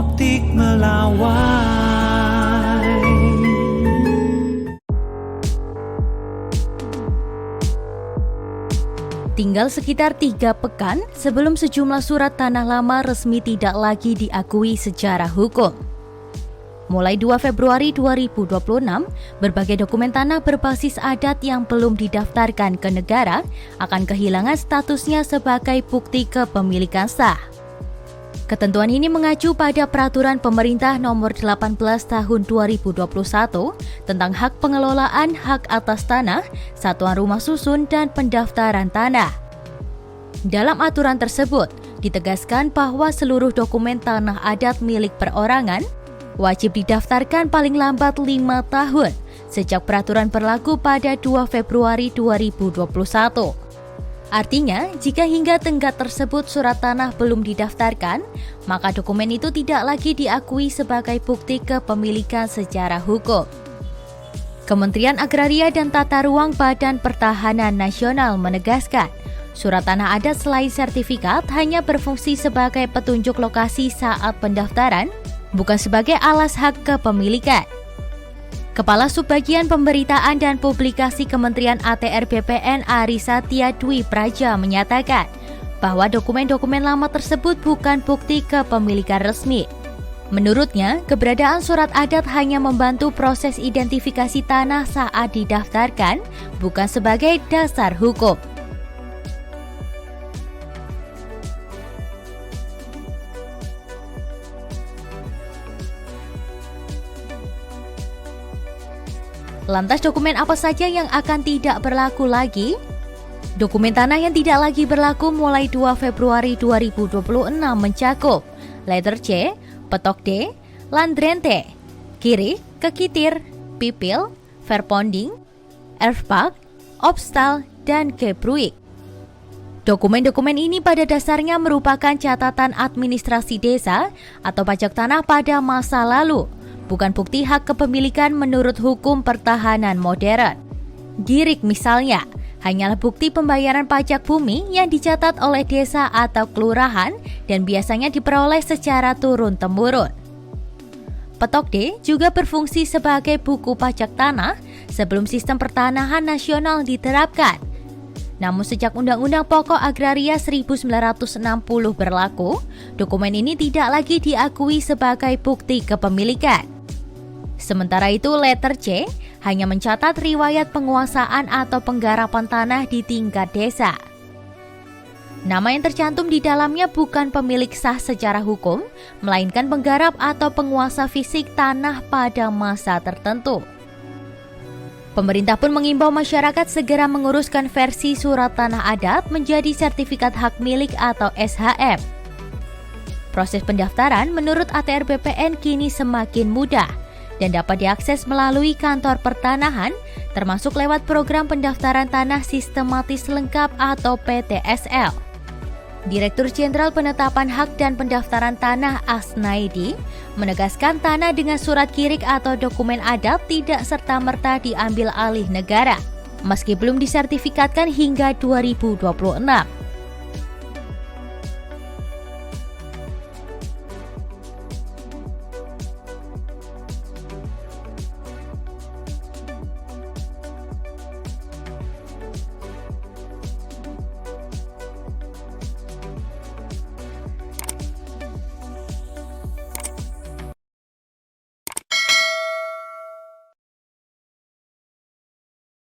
Optik Melawai. Tinggal sekitar 3 pekan sebelum sejumlah surat tanah lama resmi tidak lagi diakui secara hukum. Mulai 2 Februari 2026, berbagai dokumen tanah berbasis adat yang belum didaftarkan ke negara akan kehilangan statusnya sebagai bukti kepemilikan sah. Ketentuan ini mengacu pada Peraturan Pemerintah Nomor 18 Tahun 2021 tentang hak pengelolaan hak atas tanah, satuan rumah susun, dan pendaftaran tanah. Dalam aturan tersebut, ditegaskan bahwa seluruh dokumen tanah adat milik perorangan wajib didaftarkan paling lambat 5 tahun sejak peraturan berlaku pada 2 Februari 2021. Artinya, jika hingga tenggat tersebut surat tanah belum didaftarkan, maka dokumen itu tidak lagi diakui sebagai bukti kepemilikan secara hukum. Kementerian Agraria dan Tata Ruang Badan Pertahanan Nasional menegaskan, surat tanah adat selain sertifikat hanya berfungsi sebagai petunjuk lokasi saat pendaftaran, bukan sebagai alas hak kepemilikan. Kepala Subbagian Pemberitaan dan Publikasi Kementerian ATR BPN Ari Satya Dwi Praja menyatakan bahwa dokumen-dokumen lama tersebut bukan bukti kepemilikan resmi. Menurutnya, keberadaan surat adat hanya membantu proses identifikasi tanah saat didaftarkan, bukan sebagai dasar hukum. Lantas dokumen apa saja yang akan tidak berlaku lagi? Dokumen tanah yang tidak lagi berlaku mulai 2 Februari 2026 mencakup letter C, petok D, landrente, kiri, kekitir, pipil, verponding, erfpak, obstal, dan kebruik. Dokumen-dokumen ini pada dasarnya merupakan catatan administrasi desa atau pajak tanah pada masa lalu, bukan bukti hak kepemilikan menurut hukum pertahanan modern. Girik misalnya, hanyalah bukti pembayaran pajak bumi yang dicatat oleh desa atau kelurahan dan biasanya diperoleh secara turun-temurun. Petok D juga berfungsi sebagai buku pajak tanah sebelum sistem pertanahan nasional diterapkan. Namun sejak Undang-Undang Pokok Agraria 1960 berlaku, dokumen ini tidak lagi diakui sebagai bukti kepemilikan. Sementara itu, letter C hanya mencatat riwayat penguasaan atau penggarapan tanah di tingkat desa. Nama yang tercantum di dalamnya bukan pemilik sah secara hukum, melainkan penggarap atau penguasa fisik tanah pada masa tertentu. Pemerintah pun mengimbau masyarakat segera menguruskan versi surat tanah adat menjadi sertifikat hak milik atau SHM. Proses pendaftaran menurut ATR BPN kini semakin mudah dan dapat diakses melalui kantor pertanahan, termasuk lewat program pendaftaran tanah sistematis lengkap atau PTSL. Direktur Jenderal Penetapan Hak dan Pendaftaran Tanah Asnaidi menegaskan tanah dengan surat kirik atau dokumen adat tidak serta-merta diambil alih negara, meski belum disertifikatkan hingga 2026.